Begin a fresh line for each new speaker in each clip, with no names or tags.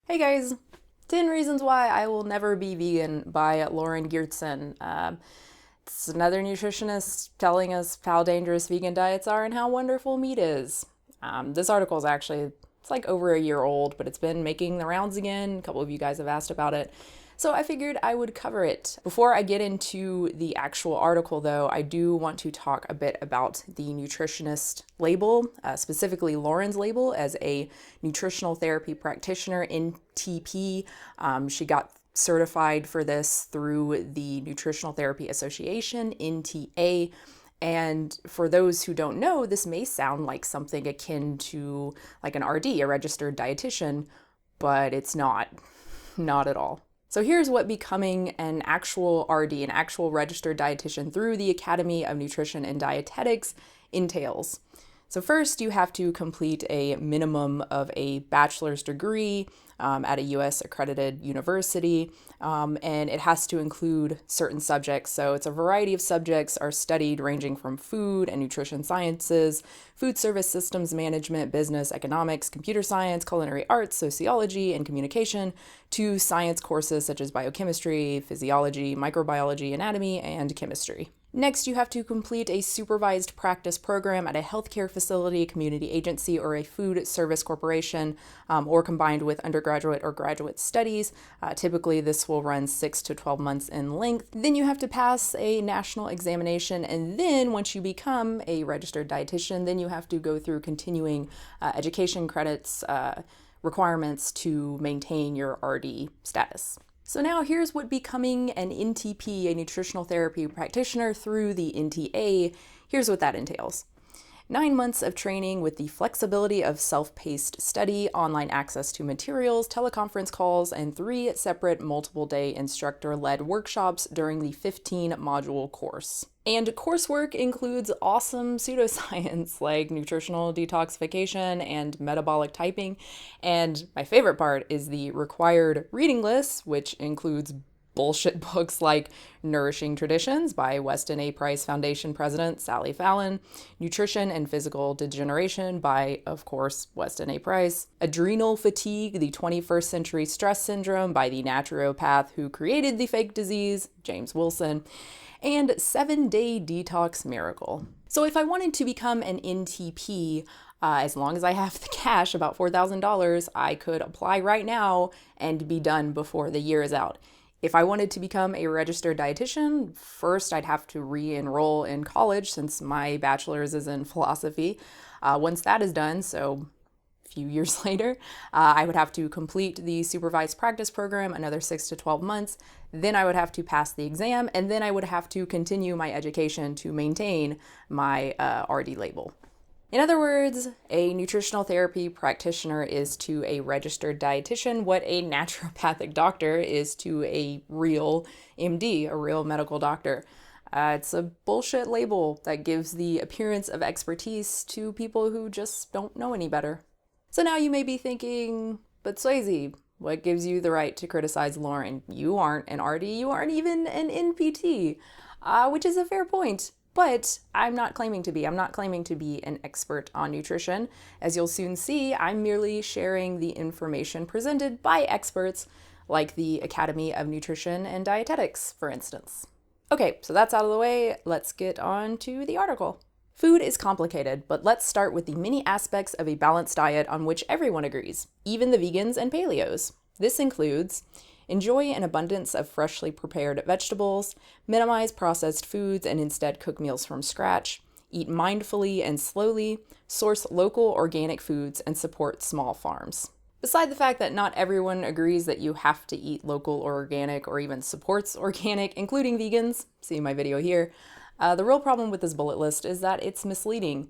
Hey guys, 10 Reasons Why I Will Never Be Vegan by Lauren Geertsen. It's another nutritionist telling us how dangerous vegan diets are and how wonderful meat is. This article is actually, it's like over a year old, but it's been making the rounds again. A couple of you guys have asked about it. So I figured I would cover it. Before I get into the actual article, though, I do want to talk a bit about the nutritionist label, specifically Lauren's label as a nutritional therapy practitioner in TP. She got certified for this through the Nutritional Therapy Association, NTA. And for those who don't know, this may sound like something akin to like an RD, a registered dietitian, but it's not at all. So here's what becoming an actual RD, an actual registered dietitian through the Academy of Nutrition and Dietetics entails. So first, you have to complete a minimum of a bachelor's degree at a U.S. accredited university, and it has to include certain subjects. So it's a variety of subjects are studied ranging from food and nutrition sciences, food service systems management, business, economics, computer science, culinary arts, sociology, and communication, to science courses such as biochemistry, physiology, microbiology, anatomy, and chemistry. Next, you have to complete a supervised practice program at a healthcare facility, community agency, or a food service corporation, or combined with undergraduate or graduate studies. Typically, this will run 6 to 12 months in length. Then you have to pass a national examination, and then once you become a registered dietitian, then you have to go through continuing education credits, requirements to maintain your RD status. So now here's what becoming an NTP, a nutritional therapy practitioner through the NTA, here's what that entails. 9 months of training with the flexibility of self-paced study, online access to materials, teleconference calls, and 3 separate multiple-day instructor-led workshops during the 15-module course. And coursework includes awesome pseudoscience like nutritional detoxification and metabolic typing. And my favorite part is the required reading list, which includes bullshit books like Nourishing Traditions by Weston Price Foundation President Sally Fallon, Nutrition and Physical Degeneration by, of course, Weston Price, Adrenal Fatigue, the 21st Century Stress Syndrome by the naturopath who created the fake disease, James Wilson, and 7-Day Detox Miracle. So if I wanted to become an NTP, as long as I have the cash, about $4,000, I could apply right now and be done before the year is out. If I wanted to become a registered dietitian, first I'd have to re-enroll in college since my bachelor's is in philosophy. Once that is done, so a few years later, I would have to complete the supervised practice program, another 6 to 12 months. Then I would have to pass the exam, and then I would have to continue my education to maintain my RD label. In other words, a nutritional therapy practitioner is to a registered dietitian what a naturopathic doctor is to a real MD, a real medical doctor. It's a bullshit label that gives the appearance of expertise to people who just don't know any better. So now you may be thinking, but Swayze, what gives you the right to criticize Lauren? You aren't an RD, you aren't even an NPT, which is a fair point. But I'm not claiming to be. I'm not claiming to be an expert on nutrition. As you'll soon see, I'm merely sharing the information presented by experts like the Academy of Nutrition and Dietetics, for instance. Okay, so that's out of the way. Let's get on to the article. Food is complicated, but let's start with the many aspects of a balanced diet on which everyone agrees, even the vegans and paleos. This includes: enjoy an abundance of freshly prepared vegetables, minimize processed foods and instead cook meals from scratch, eat mindfully and slowly, source local organic foods, and support small farms. Beside the fact that not everyone agrees that you have to eat local or organic or even supports organic, including vegans, see my video here, the real problem with this bullet list is that it's misleading.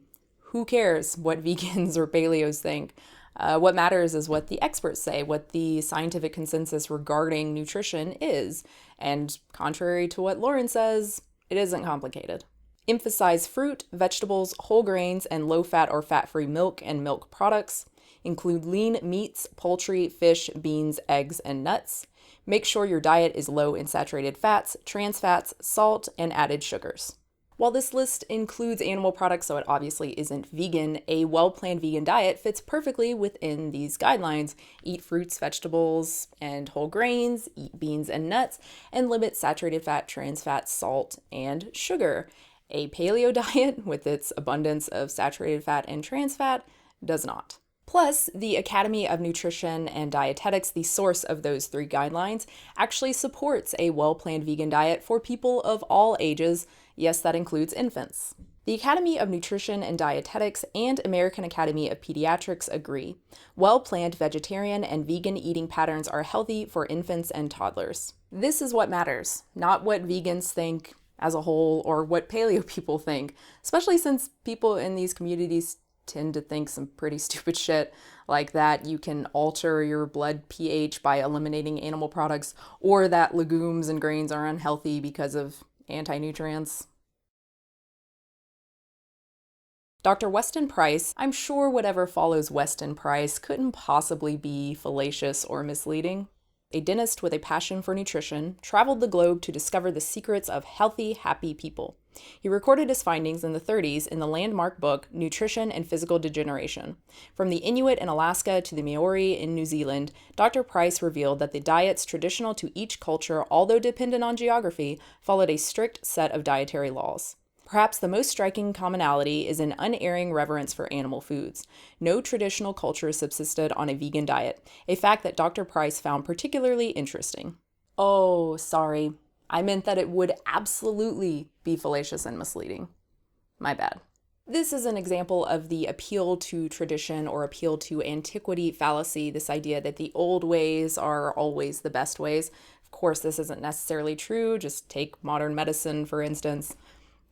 Who cares what vegans or paleos think? What matters is what the experts say, what the scientific consensus regarding nutrition is. And contrary to what Lauren says, it isn't complicated. Emphasize fruit, vegetables, whole grains, and low-fat or fat-free milk and milk products. Include lean meats, poultry, fish, beans, eggs, and nuts. Make sure your diet is low in saturated fats, trans fats, salt, and added sugars. While this list includes animal products, so it obviously isn't vegan, a well-planned vegan diet fits perfectly within these guidelines. Eat fruits, vegetables, and whole grains, eat beans and nuts, and limit saturated fat, trans fat, salt, and sugar. A paleo diet, with its abundance of saturated fat and trans fat, does not. Plus, the Academy of Nutrition and Dietetics, the source of those three guidelines, actually supports a well-planned vegan diet for people of all ages. Yes, that includes infants. The Academy of Nutrition and Dietetics and American Academy of Pediatrics agree. Well-planned vegetarian and vegan eating patterns are healthy for infants and toddlers. This is what matters, not what vegans think as a whole or what paleo people think, especially since people in these communities tend to think some pretty stupid shit like that you can alter your blood pH by eliminating animal products, or that legumes and grains are unhealthy because of anti-nutrients. Dr. Weston Price, I'm sure whatever follows Weston Price couldn't possibly be fallacious or misleading. A dentist with a passion for nutrition, traveled the globe to discover the secrets of healthy, happy people. He recorded his findings in the 30s in the landmark book Nutrition and Physical Degeneration. From the Inuit in Alaska to the Maori in New Zealand, Dr. Price revealed that the diets traditional to each culture, although dependent on geography, followed a strict set of dietary laws. Perhaps the most striking commonality is an unerring reverence for animal foods. No traditional culture subsisted on a vegan diet, a fact that Dr. Price found particularly interesting. Oh, sorry. I meant that it would absolutely be fallacious and misleading. My bad. This is an example of the appeal to tradition or appeal to antiquity fallacy, this idea that the old ways are always the best ways. Of course, this isn't necessarily true. Just take modern medicine, for instance.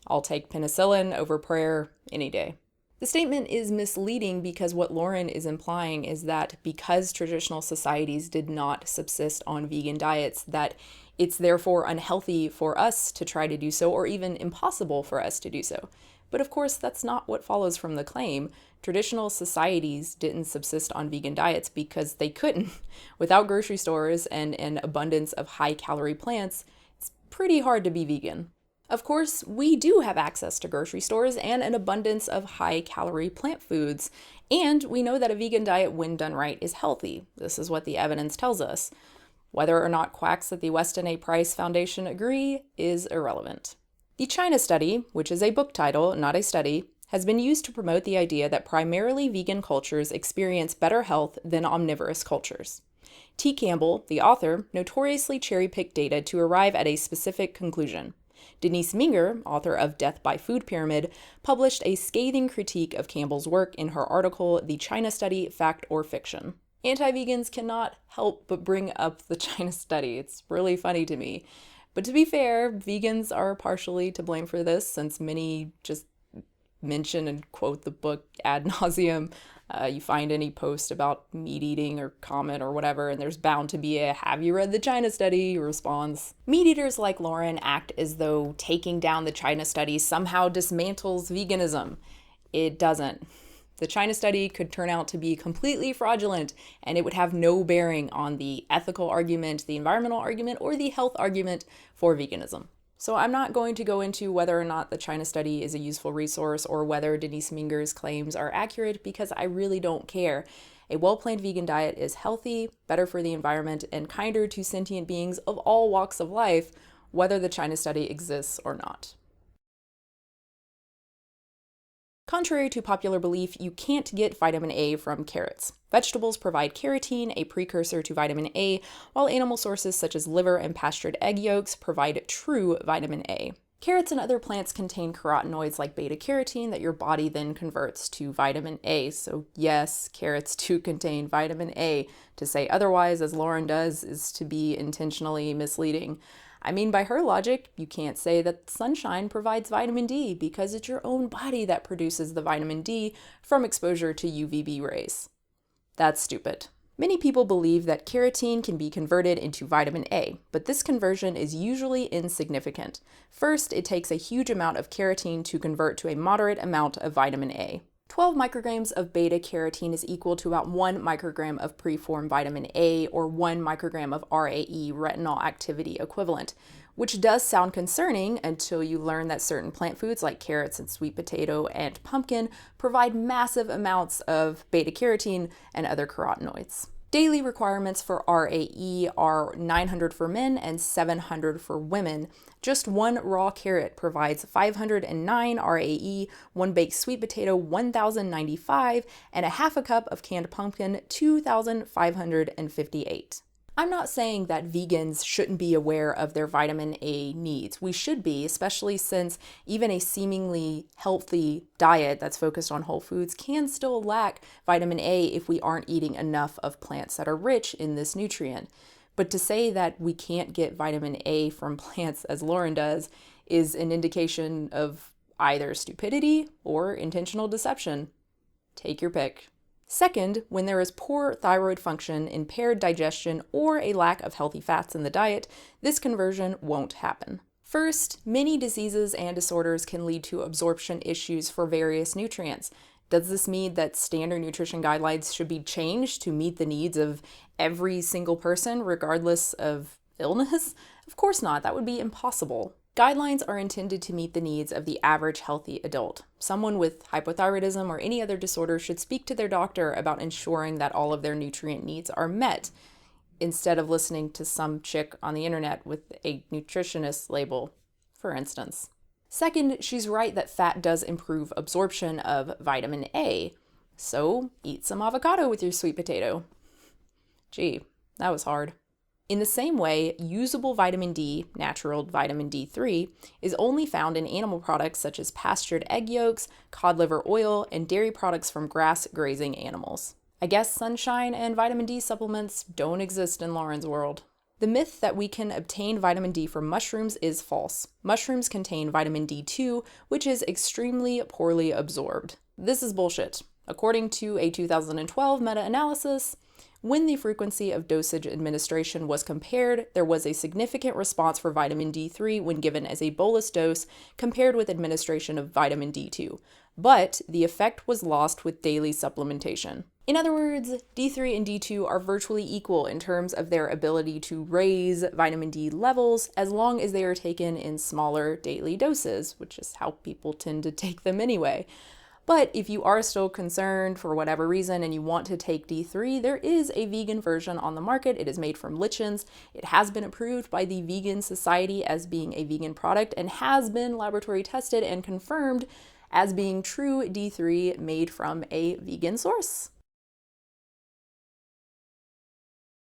I'll take penicillin over prayer any day. The statement is misleading because what Lauren is implying is that because traditional societies did not subsist on vegan diets, that it's therefore unhealthy for us to try to do so, or even impossible for us to do so. But of course, that's not what follows from the claim. Traditional societies didn't subsist on vegan diets because they couldn't. Without grocery stores and an abundance of high-calorie plants, it's pretty hard to be vegan. Of course, we do have access to grocery stores and an abundance of high-calorie plant foods, and we know that a vegan diet, when done right, is healthy. This is what the evidence tells us. Whether or not quacks at the Weston A. Price Foundation agree is irrelevant. The China study, which is a book title, not a study, has been used to promote the idea that primarily vegan cultures experience better health than omnivorous cultures. T. Campbell, the author, notoriously cherry-picked data to arrive at a specific conclusion. Denise Minger, author of Death by Food Pyramid, published a scathing critique of Campbell's work in her article, The China Study, Fact or Fiction. Anti-vegans cannot help but bring up the China study. It's really funny to me. But to be fair, vegans are partially to blame for this, since many just mention and quote the book ad nauseum. You find any post about meat eating or comment or whatever, and there's bound to be a "have you read the China study?" response. Meat eaters like Lauren act as though taking down the China study somehow dismantles veganism. It doesn't. The China study could turn out to be completely fraudulent, and it would have no bearing on the ethical argument, the environmental argument, or the health argument for veganism. So I'm not going to go into whether or not the China study is a useful resource or whether Denise Minger's claims are accurate, because I really don't care. A well-planned vegan diet is healthy, better for the environment, and kinder to sentient beings of all walks of life, whether the China study exists or not. Contrary to popular belief, you can't get vitamin A from carrots. Vegetables provide carotene, a precursor to vitamin A, while animal sources such as liver and pastured egg yolks provide true vitamin A. Carrots and other plants contain carotenoids like beta-carotene that your body then converts to vitamin A. So yes, carrots do contain vitamin A. To say otherwise, as Lauren does, is to be intentionally misleading. I mean, by her logic, you can't say that sunshine provides vitamin D because it's your own body that produces the vitamin D from exposure to UVB rays. That's stupid. Many people believe that carotene can be converted into vitamin A, but this conversion is usually insignificant. First, it takes a huge amount of carotene to convert to a moderate amount of vitamin A. 12 micrograms of beta-carotene is equal to about 1 microgram of preformed vitamin A, or 1 microgram of RAE, retinol activity equivalent, which does sound concerning until you learn that certain plant foods like carrots and sweet potato and pumpkin provide massive amounts of beta-carotene and other carotenoids. Daily requirements for RAE are 900 for men and 700 for women. Just one raw carrot provides 509 RAE, one baked sweet potato 1095, and a half a cup of canned pumpkin 2558. I'm not saying that vegans shouldn't be aware of their vitamin A needs. We should be, especially since even a seemingly healthy diet that's focused on whole foods can still lack vitamin A if we aren't eating enough of plants that are rich in this nutrient. But to say that we can't get vitamin A from plants, as Lauren does, is an indication of either stupidity or intentional deception. Take your pick. Second, when there is poor thyroid function, impaired digestion, or a lack of healthy fats in the diet, this conversion won't happen. First, many diseases and disorders can lead to absorption issues for various nutrients. Does this mean that standard nutrition guidelines should be changed to meet the needs of every single person, regardless of illness? Of course not. That would be impossible. Guidelines are intended to meet the needs of the average healthy adult. Someone with hypothyroidism or any other disorder should speak to their doctor about ensuring that all of their nutrient needs are met, instead of listening to some chick on the internet with a nutritionist label, for instance. Second, she's right that fat does improve absorption of vitamin A, so eat some avocado with your sweet potato. Gee, that was hard. In the same way, usable vitamin D, natural vitamin D3, is only found in animal products such as pastured egg yolks, cod liver oil, and dairy products from grass-grazing animals. I guess sunshine and vitamin D supplements don't exist in Lauren's world. The myth that we can obtain vitamin D from mushrooms is false. Mushrooms contain vitamin D2, which is extremely poorly absorbed. This is bullshit. According to a 2012 meta-analysis, when the frequency of dosage administration was compared, there was a significant response for vitamin D3 when given as a bolus dose compared with administration of vitamin D2, but the effect was lost with daily supplementation. In other words, D3 and D2 are virtually equal in terms of their ability to raise vitamin D levels as long as they are taken in smaller daily doses, which is how people tend to take them anyway. But if you are still concerned for whatever reason and you want to take D3, there is a vegan version on the market. It is made from lichens. It has been approved by the Vegan Society as being a vegan product and has been laboratory tested and confirmed as being true D3 made from a vegan source.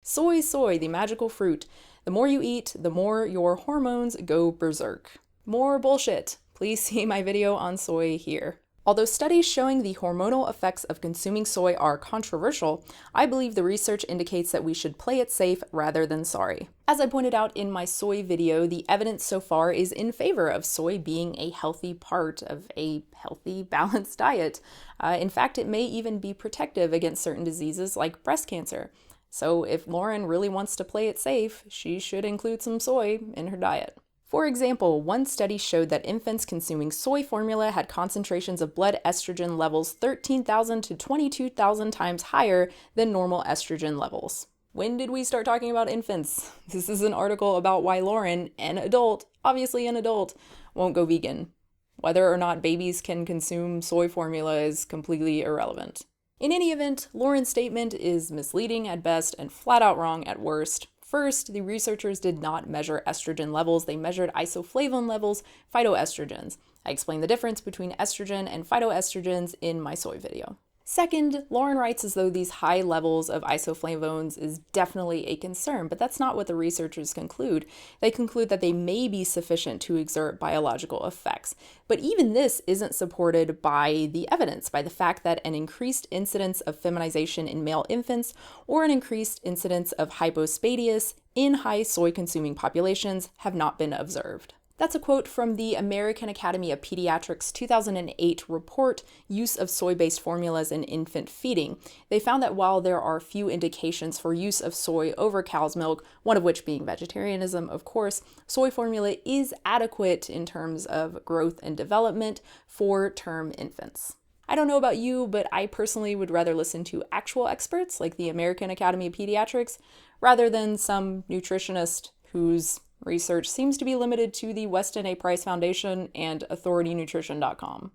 Soy, the magical fruit. The more you eat, the more your hormones go berserk. More bullshit. Please see my video on soy here. Although studies showing the hormonal effects of consuming soy are controversial, I believe the research indicates that we should play it safe rather than sorry. As I pointed out in my soy video, the evidence so far is in favor of soy being a healthy part of a healthy, balanced diet. In fact, it may even be protective against certain diseases like breast cancer. So if Lauren really wants to play it safe, she should include some soy in her diet. For example, one study showed that infants consuming soy formula had concentrations of blood estrogen levels 13,000 to 22,000 times higher than normal estrogen levels. When did we start talking about infants? This is an article about why Lauren, an adult, obviously an adult, won't go vegan. Whether or not babies can consume soy formula is completely irrelevant. In any event, Lauren's statement is misleading at best and flat out wrong at worst. First, the researchers did not measure estrogen levels, they measured isoflavone levels, phytoestrogens. I explained the difference between estrogen and phytoestrogens in my soy video. Second, Lauren writes as though these high levels of isoflavones is definitely a concern, but that's not what the researchers conclude. They conclude that they may be sufficient to exert biological effects. But even this isn't supported by the evidence, by the fact that an increased incidence of feminization in male infants or an increased incidence of hypospadias in high soy-consuming populations have not been observed. That's a quote from the American Academy of Pediatrics 2008 report, Use of Soy-Based Formulas in Infant Feeding. They found that while there are few indications for use of soy over cow's milk, one of which being vegetarianism, of course, soy formula is adequate in terms of growth and development for term infants. I don't know about you, but I personally would rather listen to actual experts like the American Academy of Pediatrics rather than some nutritionist who's Research seems to be limited to the Weston Price Foundation and authoritynutrition.com.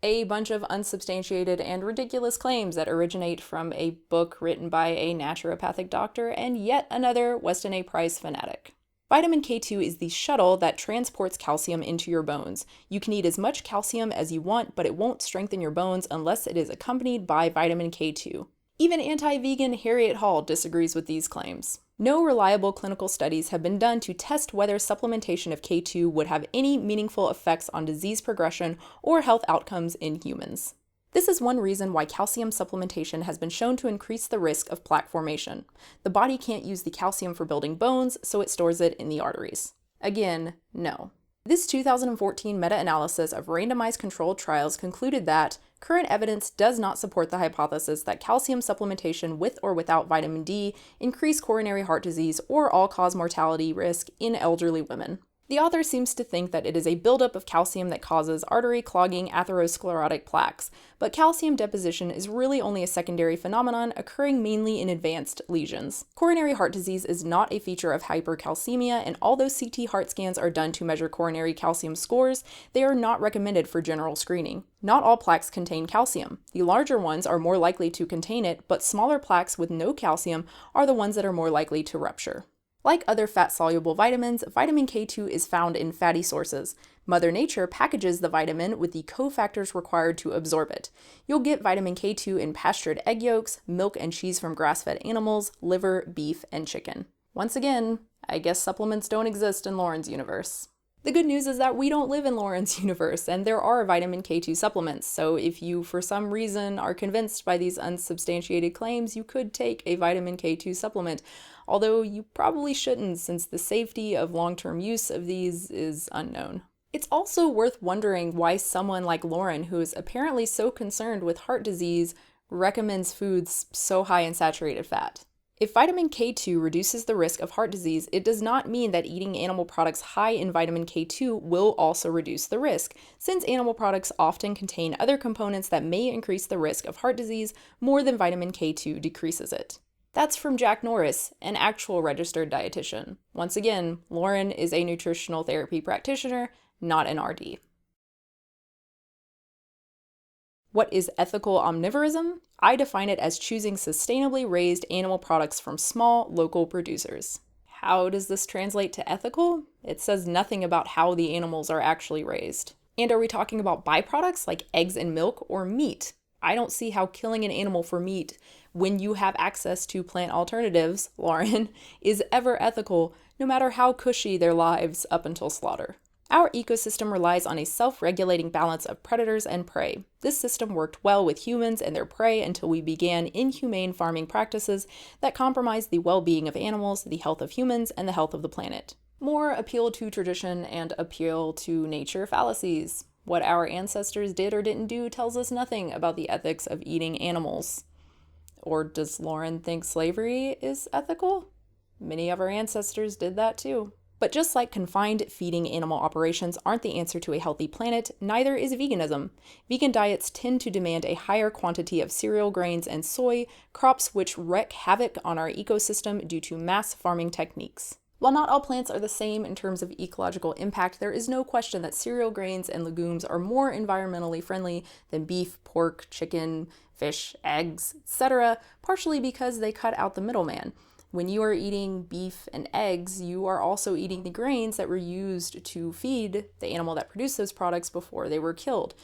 A bunch of unsubstantiated and ridiculous claims that originate from a book written by a naturopathic doctor and yet another Weston Price fanatic. Vitamin K2 is the shuttle that transports calcium into your bones. You can eat as much calcium as you want, but it won't strengthen your bones unless it is accompanied by vitamin K2. Even anti-vegan Harriet Hall disagrees with these claims. No reliable clinical studies have been done to test whether supplementation of K2 would have any meaningful effects on disease progression or health outcomes in humans. This is one reason why calcium supplementation has been shown to increase the risk of plaque formation. The body can't use the calcium for building bones, so it stores it in the arteries. Again, no. This 2014 meta-analysis of randomized controlled trials concluded that current evidence does not support the hypothesis that calcium supplementation with or without vitamin D increase coronary heart disease or all-cause mortality risk in elderly women. The author seems to think that it is a buildup of calcium that causes artery clogging atherosclerotic plaques, but calcium deposition is really only a secondary phenomenon occurring mainly in advanced lesions. Coronary heart disease is not a feature of hypercalcemia, and although CT heart scans are done to measure coronary calcium scores, they are not recommended for general screening. Not all plaques contain calcium. The larger ones are more likely to contain it, but smaller plaques with no calcium are the ones that are more likely to rupture. Like other fat-soluble vitamins, vitamin K2 is found in fatty sources. Mother Nature packages the vitamin with the cofactors required to absorb it. You'll get vitamin K2 in pastured egg yolks, milk and cheese from grass-fed animals, liver, beef, and chicken. Once again, I guess supplements don't exist in Lauren's universe. The good news is that we don't live in Lauren's universe, and there are vitamin K2 supplements, so if you for some reason are convinced by these unsubstantiated claims, you could take a vitamin K2 supplement, although you probably shouldn't since the safety of long-term use of these is unknown. It's also worth wondering why someone like Lauren, who is apparently so concerned with heart disease, recommends foods so high in saturated fat. If vitamin K2 reduces the risk of heart disease, it does not mean that eating animal products high in vitamin K2 will also reduce the risk, since animal products often contain other components that may increase the risk of heart disease more than vitamin K2 decreases it. That's from Jack Norris, an actual registered dietitian. Once again, Lauren is a nutritional therapy practitioner, not an RD. What is ethical omnivorism? I define it as choosing sustainably raised animal products from small, local producers. How does this translate to ethical? It says nothing about how the animals are actually raised. And are we talking about byproducts like eggs and milk or meat? I don't see how killing an animal for meat when you have access to plant alternatives, Lauren, is ever ethical, no matter how cushy their lives up until slaughter. Our ecosystem relies on a self-regulating balance of predators and prey. This system worked well with humans and their prey until we began inhumane farming practices that compromised the well-being of animals, the health of humans, and the health of the planet. More appeal to tradition and appeal to nature fallacies. What our ancestors did or didn't do tells us nothing about the ethics of eating animals. Or does Lauren think slavery is ethical? Many of our ancestors did that too. But just like confined feeding animal operations aren't the answer to a healthy planet, neither is veganism. Vegan diets tend to demand a higher quantity of cereal grains and soy, crops which wreak havoc on our ecosystem due to mass farming techniques. While not all plants are the same in terms of ecological impact, there is no question that cereal grains and legumes are more environmentally friendly than beef, pork, chicken, fish, eggs, etc., partially because they cut out the middleman. When you are eating beef and eggs, you are also eating the grains that were used to feed the animal that produced those products before they were killed.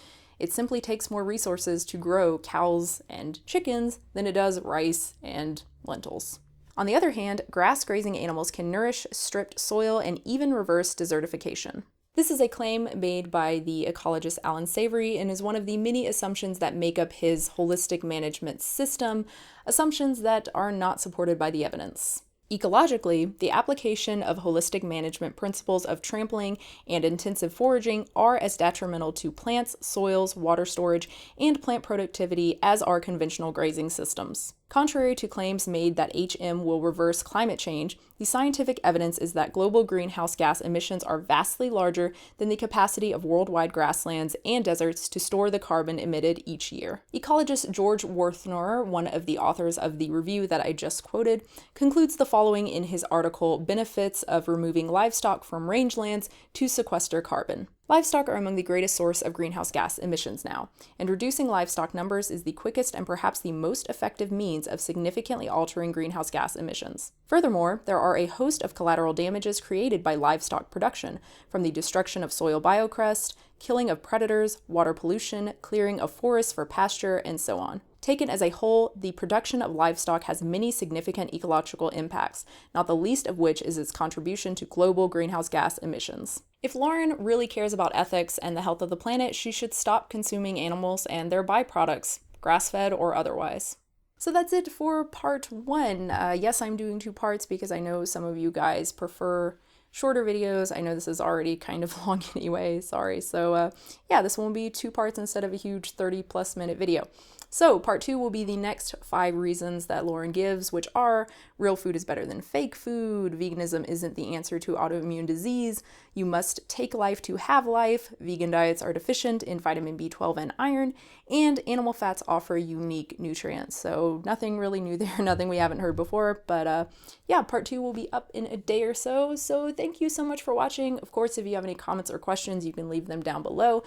It simply takes more resources to grow cows and chickens than it does rice and lentils. On the other hand, grass-grazing animals can nourish stripped soil and even reverse desertification. This is a claim made by the ecologist Allan Savory and is one of the many assumptions that make up his holistic management system, assumptions that are not supported by the evidence. Ecologically, the application of holistic management principles of trampling and intensive foraging are as detrimental to plants, soils, water storage, and plant productivity as are conventional grazing systems. Contrary to claims made that HM will reverse climate change, the scientific evidence is that global greenhouse gas emissions are vastly larger than the capacity of worldwide grasslands and deserts to store the carbon emitted each year. Ecologist George Werthner, one of the authors of the review that I just quoted, concludes the following in his article, Benefits of Removing Livestock from Rangelands to Sequester Carbon. Livestock are among the greatest source of greenhouse gas emissions now, and reducing livestock numbers is the quickest and perhaps the most effective means of significantly altering greenhouse gas emissions. Furthermore, there are a host of collateral damages created by livestock production, from the destruction of soil biocrest, killing of predators, water pollution, clearing of forests for pasture, and so on. Taken as a whole, the production of livestock has many significant ecological impacts, not the least of which is its contribution to global greenhouse gas emissions. If Lauren really cares about ethics and the health of the planet, she should stop consuming animals and their byproducts, grass-fed or otherwise. So that's it for part 1. Yes, I'm doing 2 parts because I know some of you guys prefer shorter videos. I know this is already kind of long anyway, sorry. So yeah, this will be 2 parts instead of a huge 30+ minute video. So part 2 will be the next 5 reasons that Lauren gives, which are real food is better than fake food, veganism isn't the answer to autoimmune disease, you must take life to have life, vegan diets are deficient in vitamin B12 and iron, and animal fats offer unique nutrients. So nothing really new there, nothing we haven't heard before, but yeah, part 2 will be up in a day or so. So thank you so much for watching. Of course, if you have any comments or questions, you can leave them down below.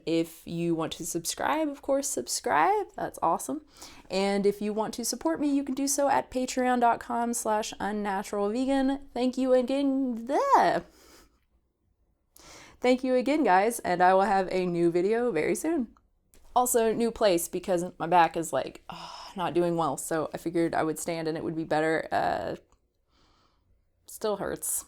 If you want to subscribe, of course, subscribe. That's awesome. And if you want to support me, you can do so at patreon.com/unnaturalvegan. Thank you again. Thank you again, guys, and I will have a new video very soon. Also, new place because my back is like not doing well, so I figured I would stand and it would be better. Still hurts.